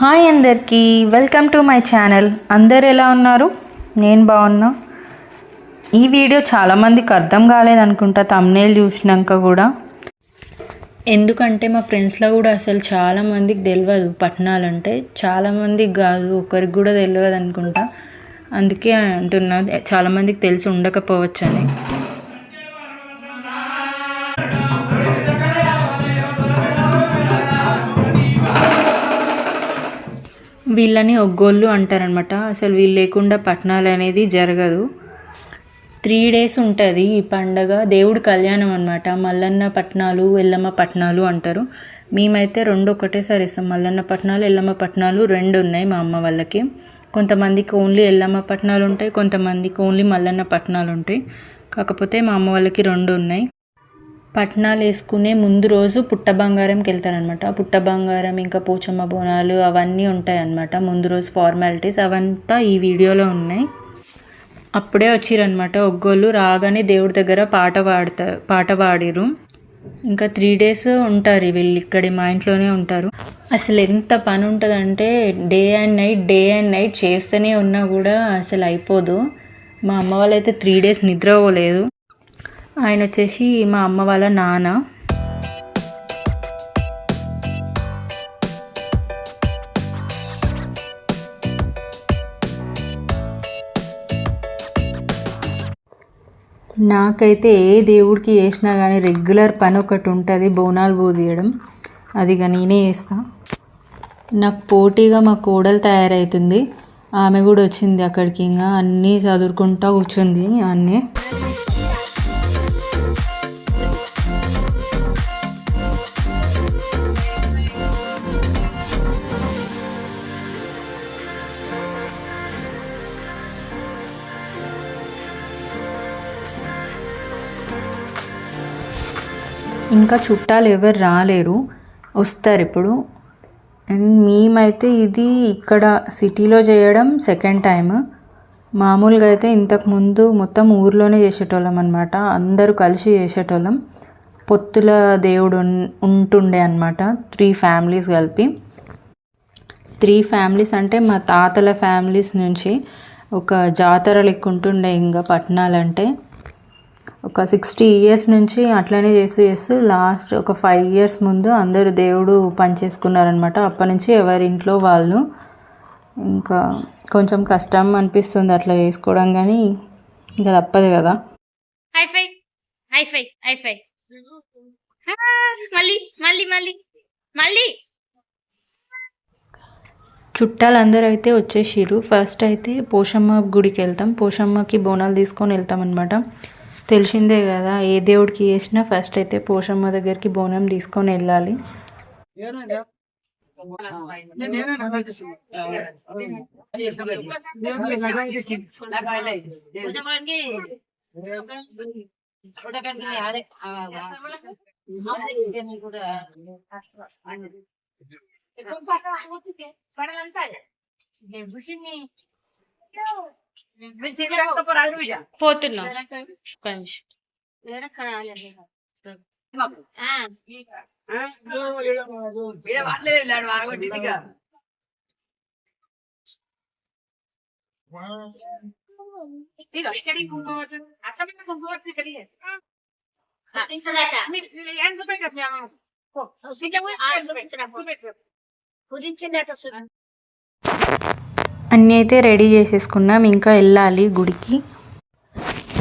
Hi అందరికీ, welcome to my channel. అందరు ఎలా ఉన్నారు? నేను బాగున్నా. ఈ వీడియో చాలామందికి అర్థం కాలేదనుకుంటా థంబ్నెయిల్ చూసినాక కూడా. ఎందుకంటే మా ఫ్రెండ్స్లో కూడా అసలు చాలామందికి తెలియదు పట్నాలంటే. చాలామందికి కాదు, ఒకరికి కూడా తెలియదు అనుకుంటా. అందుకే అంటున్నా, చాలామందికి తెలిసి ఉండకపోవచ్చని. వీళ్ళని ఒగ్గోళ్ళు అంటారనమాట. అసలు వీళ్ళు లేకుండా పట్నాలు అనేది జరగదు. 3 days ఉంటుంది ఈ పండగ. దేవుడి కళ్యాణం అనమాట. మల్లన్న పట్నాలు, ఎల్లమ్మ పట్నాలు అంటారు. మేమైతే 2 ఒకటేసారి ఇస్తాం. మల్లన్న పట్నాలు, ఎల్లమ్మ పట్నాలు 2 ఉన్నాయి మా అమ్మ వాళ్ళకి. కొంతమందికి ఓన్లీ ఎల్లమ్మ పట్నాలు ఉంటాయి, కొంతమందికి ఓన్లీ మల్లన్న పట్నాలు ఉంటాయి. కాకపోతే మా అమ్మ వాళ్ళకి 2 ఉన్నాయి. పట్నాలు వేసుకునే ముందు రోజు పుట్ట బంగారంకి వెళ్తారనమాట. పుట్ట బంగారం ఇంకా పోచమ్మ బోనాలు అవన్నీ ఉంటాయన్నమాట. ముందు రోజు ఫార్మాలిటీస్ అవంతా ఈ వీడియోలో ఉన్నాయి. అప్పుడే వచ్చిరనమాట ఒగ్గోళ్ళు. రాగానే దేవుడి దగ్గర పాట పాడిరు. ఇంకా 3 days ఉంటారు వీళ్ళు ఇక్కడి, మా ఇంట్లోనే ఉంటారు. అసలు ఎంత పని ఉంటుందంటే డే అండ్ నైట్ చేస్తూనే ఉన్నా కూడా అసలు అయిపోదు. మా అమ్మ వాళ్ళైతే 3 days నిద్రపోలేదు. ఆయన వచ్చేసి మా అమ్మ వాళ్ళ నాన్న. నాకైతే ఏ దేవుడికి వేసినా కానీ రెగ్యులర్ పని ఒకటి ఉంటుంది, బోనాలు పూదీయడం. అదిగా నేనే చేస్తా. నాకు పోటీగా మా కోడలు తయారవుతుంది. ఆమె కూడా వచ్చింది అక్కడికి. ఇంకా అన్నీ చదువుకుంటూ కూర్చుంది. అన్నీ ఇంకా చుట్టాలు ఎవరు రాలేరు, వస్తారు ఇప్పుడు. అండ్ మేమైతే ఇది ఇక్కడ సిటీలో చేయడం సెకండ్ టైం. మామూలుగా అయితే ఇంతకుముందు మొత్తం ఊర్లోనే చేసేటోళ్ళం అనమాట. అందరూ కలిసి చేసేటోళ్ళం. పొత్తుల దేవుడు ఉంటుండే అనమాట. 3 families కలిపి. 3 families అంటే మా తాతల ఫ్యామిలీస్ నుంచి ఒక జాతర లెక్క ఉంటుండే. ఇంకా పట్నాలంటే ఒక 60 years నుంచి అట్లనే చేస్తూ లాస్ట్ ఒక 5 years ముందు అందరూ దేవుడు పనిచేసుకున్నారనమాట. అప్పటి నుంచి ఎవరి ఇంట్లో వాళ్ళు. ఇంకా కొంచెం కష్టం అనిపిస్తుంది అట్లా చేసుకోవడం, కానీ ఇంకా తప్పదు కదా. చుట్టాలు అందరూ అయితే వచ్చేసిర్రు. ఫస్ట్ అయితే పోషమ్మ గుడికి వెళ్తాం. పోషమ్మకి బోనాలు తీసుకొని వెళ్తాం అనమాట. తెలిసిందే కదా, ఏ దేవుడికి చేసినా ఫస్ట్ అయితే పోషమ్మ దగ్గరికి బోనం తీసుకొని వెళ్ళాలి. పోతున్నా అన్నీ అయితే రెడీ చేసేసుకున్నాం. ఇంకా వెళ్ళాలి గుడికి.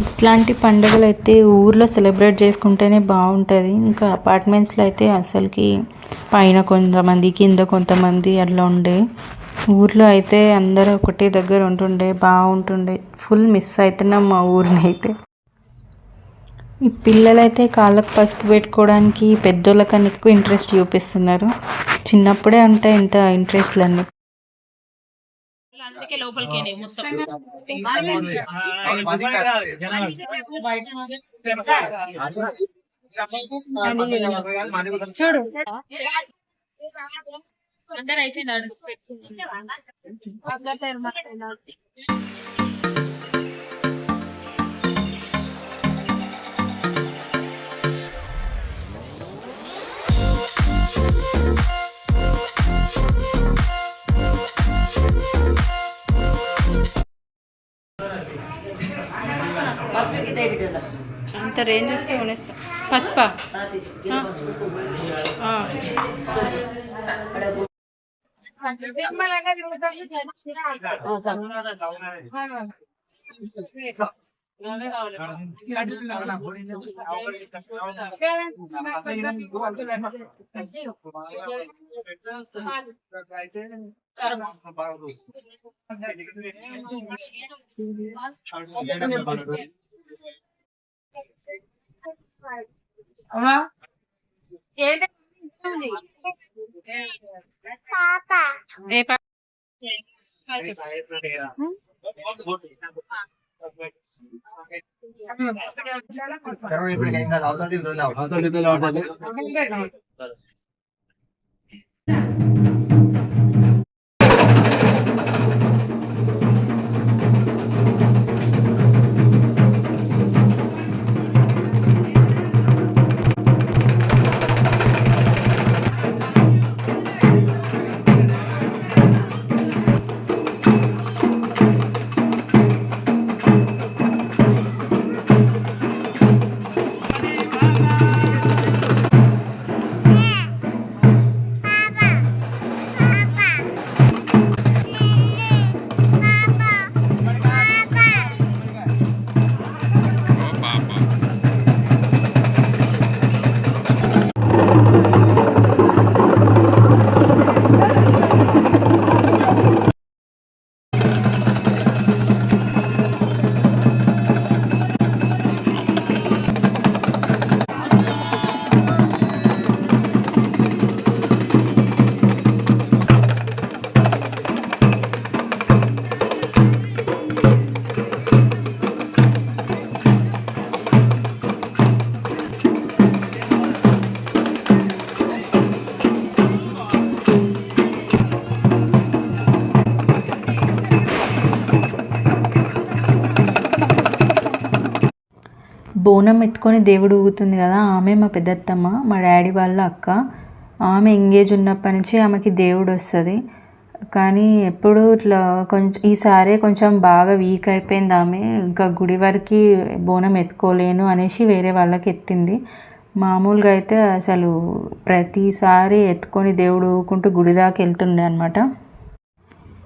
ఇట్లాంటి పండుగలు అయితే ఊర్లో సెలబ్రేట్ చేసుకుంటేనే బాగుంటుంది. ఇంకా అపార్ట్మెంట్స్లో అయితే అసలుకి పైన కొంతమంది, కింద కొంతమంది అట్లా ఉండే. ఊర్లో అయితే అందరూ ఒకటే దగ్గర ఉంటుండే, బాగుంటుండే. ఫుల్ మిస్ అవుతున్నాం మా ఊరిని అయితే. ఈ పిల్లలైతే కాళ్ళకు పసుపు పెట్టుకోవడానికి పెద్దోళ్ళకన్నా ఎక్కువ ఇంట్రెస్ట్ చూపిస్తున్నారు. చిన్నప్పుడే ఉంటాయి ఇంత ఇంట్రెస్ట్లన్నీ. అందుకే లోపలికి చూడు అందరు అయిపోయినాడు. అంత రేంజ్ వస్తే కొనేస్తా. పసుపా బోనం ఎత్తుకొని దేవుడు ఊగుతుంది కదా, ఆమె మా పెద్దత్తమ్మ, మా డాడీ వాళ్ళ అక్క. ఆమె ఎంగేజ్ ఉన్నప్పటి నుంచి ఆమెకి దేవుడు వస్తుంది. కానీ ఎప్పుడు ఇట్లా ఈసారే కొంచెం బాగా వీక్ అయిపోయింది ఆమె. ఇంకా గుడి వరకు బోనం ఎత్తుకోలేను అనేసి వేరే వాళ్ళకి ఎత్తింది. మామూలుగా అయితే అసలు ప్రతిసారి ఎత్తుకొని దేవుడు ఊకుంటూ గుడి దాకా వెళ్తుండే అనమాట.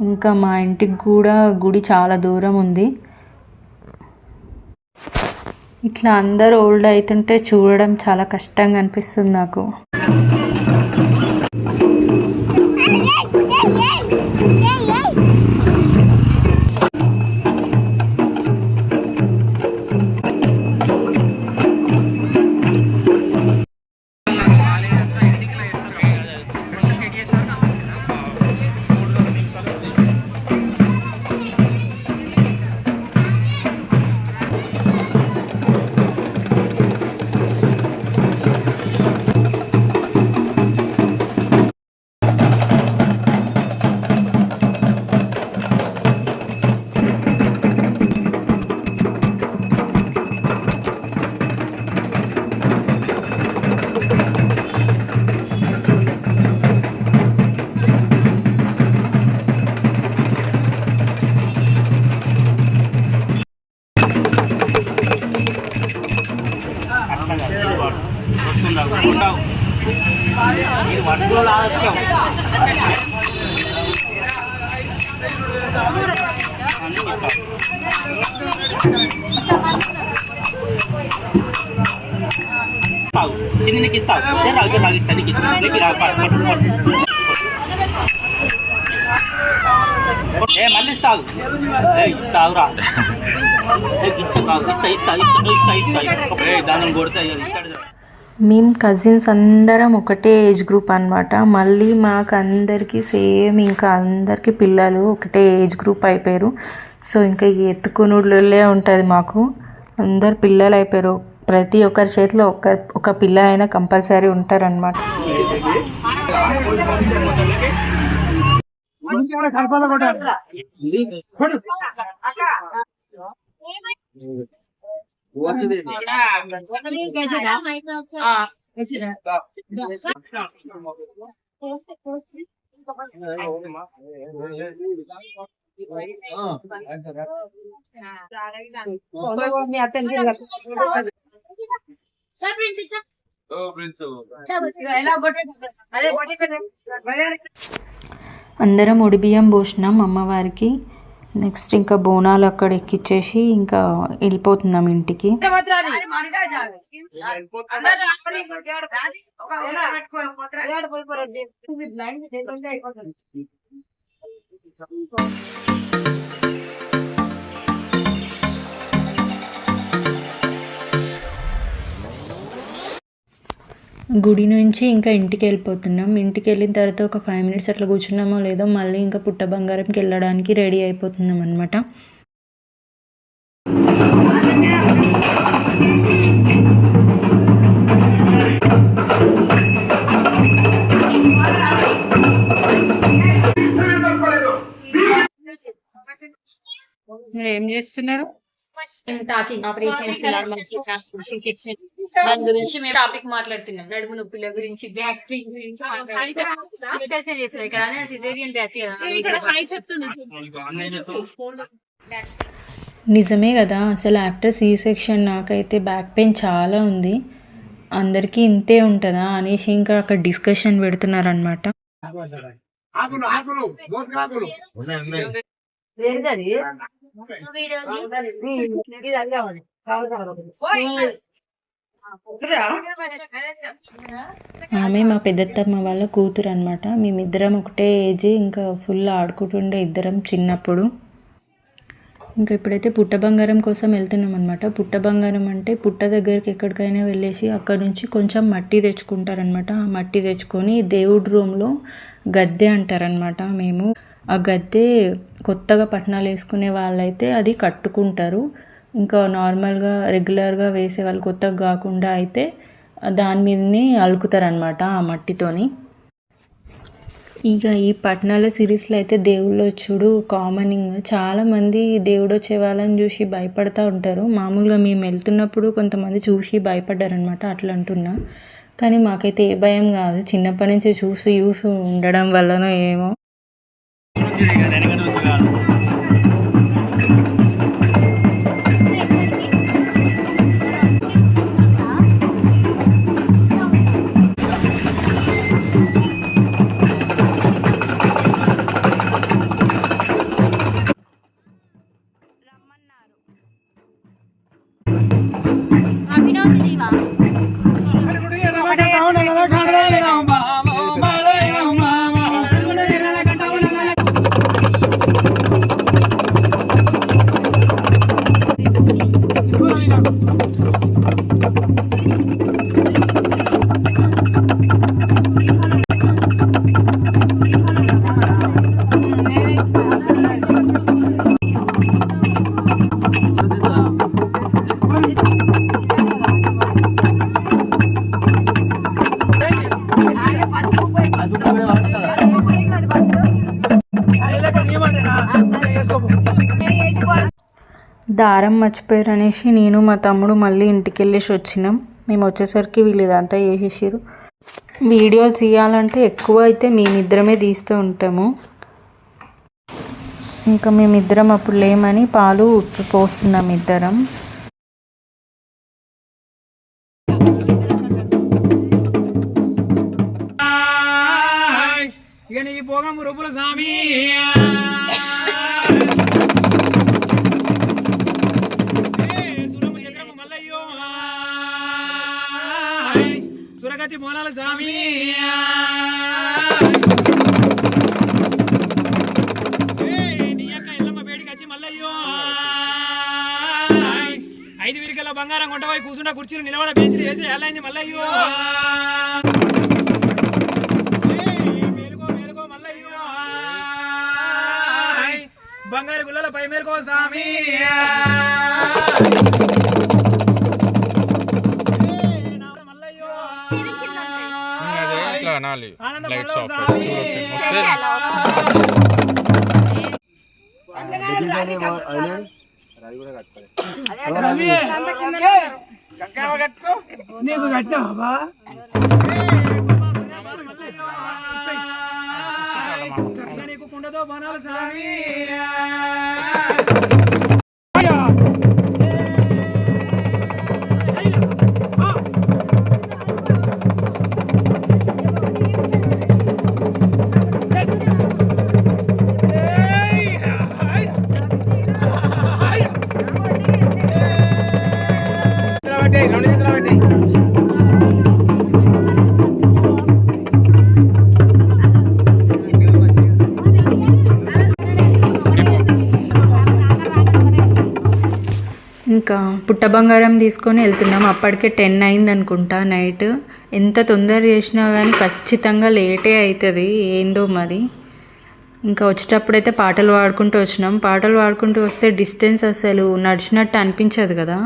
ఇంకా మా ఇంటికి కూడా గుడి చాలా దూరం ఉంది. ఇట్లా అందరూ ఓల్డ్ అవుతుంటే చూడడం చాలా కష్టంగా అనిపిస్తుంది నాకు. చిన్నకి ఇస్తావు లాగిస్తానికి మళ్ళీ ఇస్తావు ఇస్తావురా దాన్ని కొడితే ఇస్తాడు. మేము కజిన్స్ అందరం ఒకటే ఏజ్ గ్రూప్ అనమాట. మళ్ళీ మాకు అందరికీ సేమ్, ఇంకా అందరికీ పిల్లలు ఒకటే ఏజ్ గ్రూప్ అయిపోయారు. సో ఇంకా ఎత్తుకునుళ్ళే ఉంటుంది మాకు. అందరు పిల్లలు అయిపోయారు. ప్రతి ఒక్కరి చేతిలో ఒక పిల్ల అయినా కంపల్సరీ ఉంటారనమాట. అందరం బియ్యం పోసినాం అమ్మవారికి. నెక్స్ట్ ఇంకా బోనాలు అక్కడ ఎక్కిచ్చేసి ఇంకా వెళ్ళిపోతున్నాం ఇంటికి. గుడి నుంచి ఇంకా ఇంటికి వెళ్ళిపోతున్నాం. ఇంటికి వెళ్ళిన తర్వాత ఒక 5 minutes అట్లా కూర్చున్నామో లేదో మళ్ళీ ఇంకా పుట్ట బంగారంకి వెళ్ళడానికి రెడీ అయిపోతున్నాం అనమాట. మీరు ఏం చేస్తున్నారు? టాకింగ్ ఆపరేషన్స్ దాని గురించి మేము టాపిక్ మాట్లాడుతున్నాం. నడుము నొప్పుల గురించి, బ్యాక్ పెయిన్ గురించి డిస్కషన్ చేస్తున్నాం. ఇక్కడ సిజేరియన్ బ్యాచ్ నిజమే కదా, అసలు ఆఫ్టర్ సి సెక్షన్ నాకైతే బ్యాక్ పెయిన్ చాలా ఉంది. అందరికీ ఇంతే ఉంటుందా అనేసి ఇంకా అక్కడ డిస్కషన్ పెడుతున్నారు అనమాట. ఆమె మా పెద్దత్తమ్మ వాళ్ళ కూతురు అనమాట. మేమిద్దరం ఒకటే ఏజ్, ఇంకా ఫుల్ ఆడుకుంటుండే ఇద్దరం చిన్నప్పుడు. ఇంకా ఇప్పుడైతే పుట్ట బంగారం కోసం వెళ్తున్నాం అనమాట. పుట్ట బంగారం అంటే పుట్ట దగ్గరికి ఎక్కడికైనా వెళ్ళేసి అక్కడ నుంచి కొంచెం మట్టి తెచ్చుకుంటారనమాట. ఆ మట్టి తెచ్చుకొని దేవుడి రూమ్లో గద్దె అంటారనమాట. మేము ఆ గద్దె కొత్తగా పట్నాలు వేసుకునే వాళ్ళైతే అది కట్టుకుంటారు. ఇంకా నార్మల్గా రెగ్యులర్గా వేసే వాళ్ళు కొత్తగా కాకుండా అయితే దాని మీదనే అలుకుతారనమాట ఆ మట్టితోని. ఇక ఈ పట్నాల సిరీస్లో అయితే దేవుళ్ళు వచ్చుడు కామనింగ్. చాలామంది దేవుడు వచ్చే వాళ్ళని చూసి భయపడతా ఉంటారు. మామూలుగా మేము వెళ్తున్నప్పుడు కొంతమంది చూసి భయపడ్డారనమాట, అట్లా అంటున్నా. కానీ మాకైతే ఏ భయం కాదు, చిన్నప్పటి నుంచి చూసి ఉండడం వల్లనో ఏమో. దారం మర్చిపోయారు అనేసి నేను మా తమ్ముడు మళ్ళీ ఇంటికి వెళ్ళేసి వచ్చినాం. మేము వచ్చేసరికి వీళ్ళు ఇదంతా చేసేసారు. వీడియో తీయాలంటే ఎక్కువ అయితే మేమిద్దరమే తీస్తూ ఉంటాము. ఇంకా మేమిద్దరం అప్పుడు లేమని పాలు పోస్తున్నాం ఇద్దరం. సురగతి మోనాల స్వామి నీ యొక్క ఇల్లమ్మ బేడికి వచ్చి మల్లయ్యో 5 విరికల బంగారం కొంటపోయి కూర్చుంటా కుర్చీలు నిలబడ బెంచ్లు వేసి ఎల్లైంది మల్లయ్యో. మేలుకో మేలుకో మల్లయ్యో, బంగారు గుల్లల పై మేలుకో స్వామి. లైట్స్ ఆఫ్ నీకు కట్టావా నీకు కుండతో బనాలు స్వామి. ఇంకా పుట్ట బంగారం తీసుకొని వెళ్తున్నాం. అప్పటికే 10 అయింది అనుకుంటా నైట్. ఎంత తొందర చేసినా కానీ ఖచ్చితంగా లేటే అవుతుంది ఏందో మరి. ఇంకా వచ్చేటప్పుడైతే పాటలు పాడుకుంటూ వచ్చినాం. పాటలు పాడుకుంటూ వస్తే డిస్టెన్స్ అసలు నడిచినట్టు అనిపించదు కదా.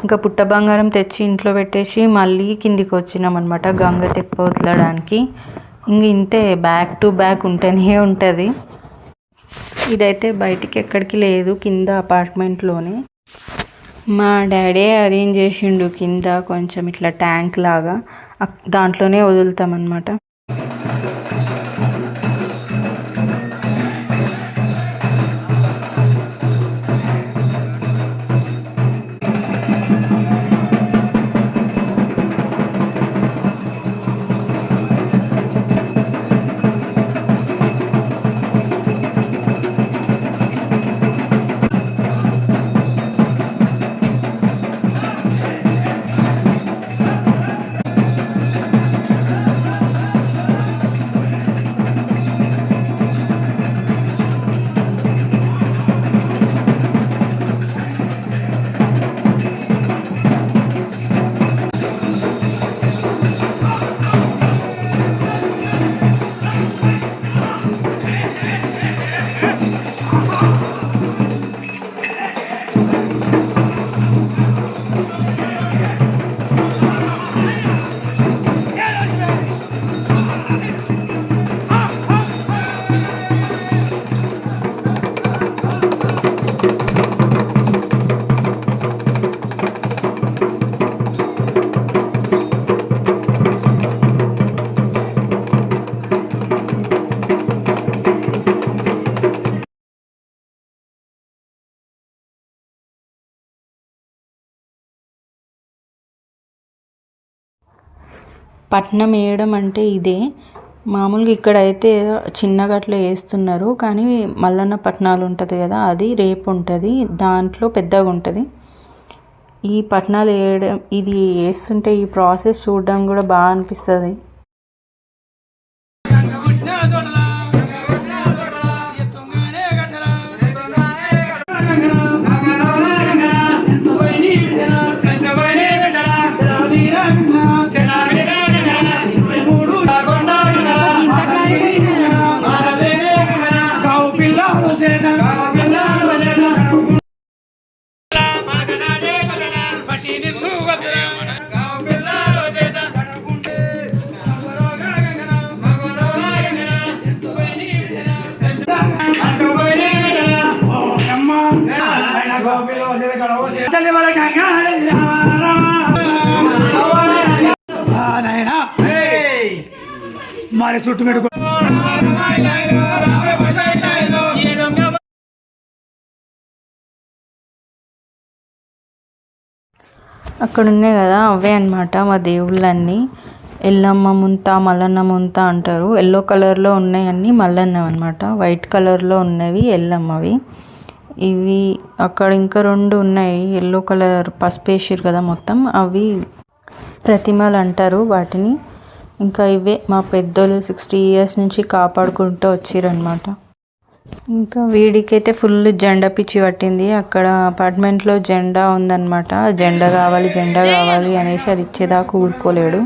ఇంకా పుట్ట బంగారం తెచ్చి ఇంట్లో పెట్టేసి మళ్ళీ కిందికి వచ్చినాం అనమాట గంగ తెప్ప వదలడానికి. ఇంక ఇంతే బ్యాక్ టు బ్యాక్ ఉంటూనే ఉంటుంది. ఇదైతే బయటికి ఎక్కడికి లేదు, కింద అపార్ట్మెంట్లోనే. మా డాడీ అరేంజ్ చేసిండు కింద కొంచెం ఇట్లా ట్యాంక్ లాగా, దాంట్లోనే వదులుతామన్నమాట. పట్నం వేయడం అంటే ఇదే. మామూలుగా ఇక్కడైతే చిన్నగా అట్లా వేస్తున్నారు, కానీ మల్లన్న పట్నాలు ఉంటుంది కదా, అది రేపు ఉంటుంది, దాంట్లో పెద్దగా ఉంటుంది. ఈ పట్నాలు వేయడం, ఇది వేస్తుంటే ఈ ప్రాసెస్ చూడడం కూడా బాగా అనిపిస్తుంది. మరి చుట్టూ పెట్టుకో. అక్కడ ఉన్నాయి కదా, అవే అన్నమాట మా దేవుళ్ళన్నీ. ఎల్లమ్మ ముంత, మల్లన్న ముంత అంటారు. ఎల్లో కలర్లో ఉన్నాయన్నీ మల్లన్న అనమాట, వైట్ కలర్లో ఉన్నవి ఎల్లమ్మవి. ఇవి అక్కడ ఇంకా 2 ఉన్నాయి, ఎల్లో కలర్ పసుపు వేసారు కదా మొత్తం, అవి ప్రతిమలు అంటారు వాటిని. ఇంకా ఇవే మా పెద్దోళ్ళు 60 ఇయర్స్ నుంచి కాపాడుకుంటూ వచ్చిరనమాట. ఇంకా వీడికైతే ఫుల్ జెండా పిచ్చి పట్టింది. అక్కడ అపార్ట్మెంట్లో జెండా ఉందన్నమాట, జెండా కావాలి అనేసి అది ఇచ్చేదాకా ఊరుకోలేడు.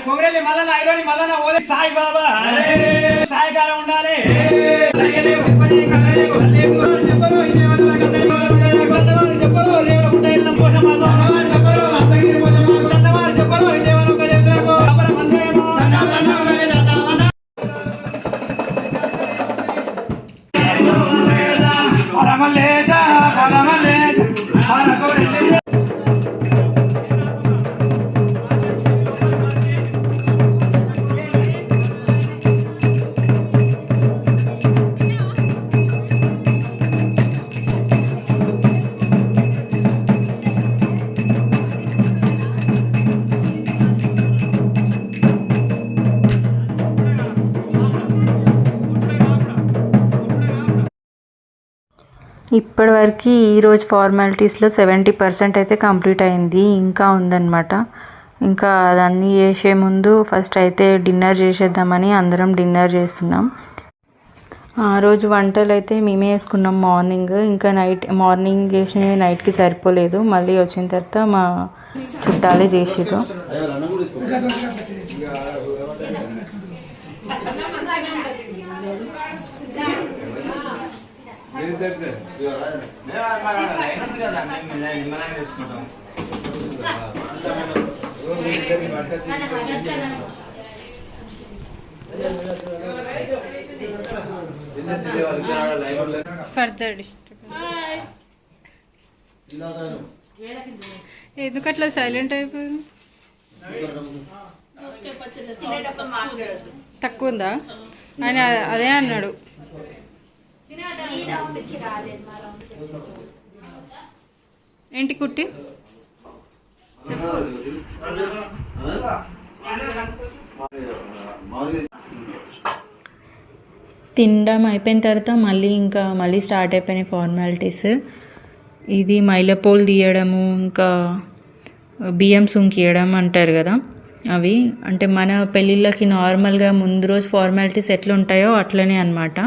కొమరెల్లి మల్లన్న ఐలోని మల్లన్న ఓదే సాయి బాబా సాయికాలం ఉండాలి. ఇప్పటివరకు ఈరోజు ఫార్మాలిటీస్లో 70% అయితే కంప్లీట్ అయింది, ఇంకా ఉందన్నమాట. ఇంకా అదన్నీ చేసే ముందు ఫస్ట్ అయితే డిన్నర్ చేసేద్దామని అందరం డిన్నర్ చేస్తున్నాం. ఆ రోజు వంటలు అయితే మేమే వేసుకున్నాం మార్నింగ్. ఇంకా మార్నింగ్ చేసినవి నైట్కి సరిపోలేదు, మళ్ళీ వచ్చిన తర్వాత మా చుట్టాలే చేసిర్రు. ఎందుకట్లా సైలెంట్ అయిపోయింది? తక్కువ ఉందా ఆయన అదే అన్నాడు. ఏంటి కుట్టి చెప్పు. తినడం అయిపోయిన తర్వాత మళ్ళీ స్టార్ట్ అయిపోయినాయి ఫార్మాలిటీస్. ఇది మైలపోలు తీయడము, ఇంకా బియ్యం సుంకియడం అంటారు కదా, అవి అంటే మన పెళ్ళిళ్ళకి నార్మల్గా ముందు రోజు ఫార్మాలిటీస్ ఎట్లా ఉంటాయో అట్లనే అన్నమాట.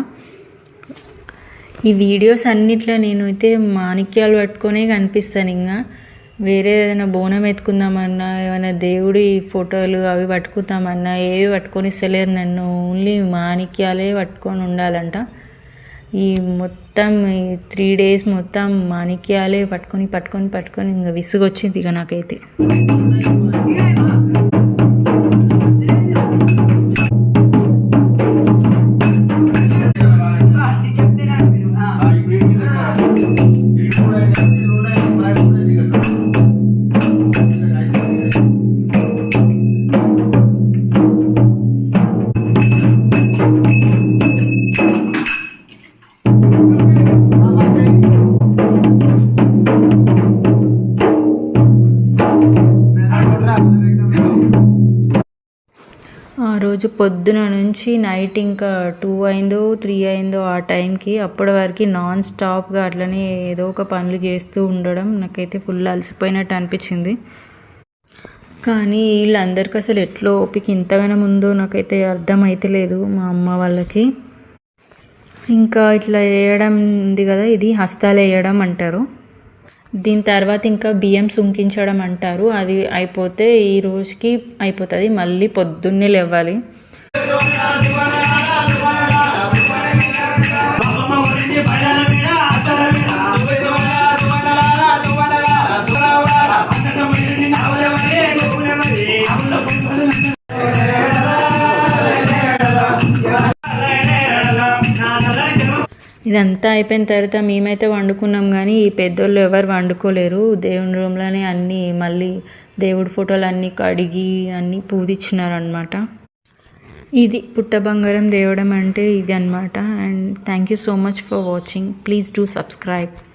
ఈ వీడియోస్ అన్నిట్లో నేను అయితే మాణిక్యాలు పట్టుకొనే కనిపిస్తాను. ఇంకా వేరే ఏదైనా బోనం ఎత్తుకుందామన్నా, ఏమైనా దేవుడి ఫోటోలు అవి పట్టుకుందామన్నా ఏవి పట్టుకొని ఇస్తలేరు నన్ను. ఓన్లీ మాణిక్యాలే పట్టుకొని ఉండాలంట. ఈ మొత్తం 3 days మొత్తం మాణిక్యాలే పట్టుకొని ఇంకా విసుగొచ్చింది ఇక నాకైతే. ఆ రోజు పొద్దున నుంచి నైట్ ఇంకా 2 అయిందో 3 అయిందో ఆ టైంకి, అప్పటి వరకు నాన్ స్టాప్గా అట్లనే ఏదో ఒక పనులు చేస్తూ ఉండడం నాకైతే ఫుల్ అలసిపోయినట్టు అనిపించింది. కానీ వీళ్ళందరికీ అసలు ఎట్లా ఓపిక ఇంతగానో ఉందో నాకైతే అర్థమైతే లేదు మా అమ్మ వాళ్ళకి. ఇంకా ఇట్లా వేయడం ఉంది కదా, ఇది హస్తాలు వేయడం అంటారు. దీని తర్వాత ఇంకా బియ్యం సుంకించడం అంటారు. అది అయిపోతే ఈ రోజుకి అయిపోతుంది, మళ్ళీ పొద్దున్నే లేవాలి. ఇదంతా అయిపోయిన తర్వాత మేమైతే వండుకున్నాం, కానీ ఈ పెద్దోళ్ళు ఎవరు వండుకోలేరు. దేవుని రూమ్లోనే అన్నీ మళ్ళీ దేవుడి ఫోటోలు అన్నీ కడిగి అన్నీ పూజించినారనమాట. ఇది పుట్ట బంగారం తేవడం అంటే ఇది అనమాట. And thank you so much for watching. Please do subscribe.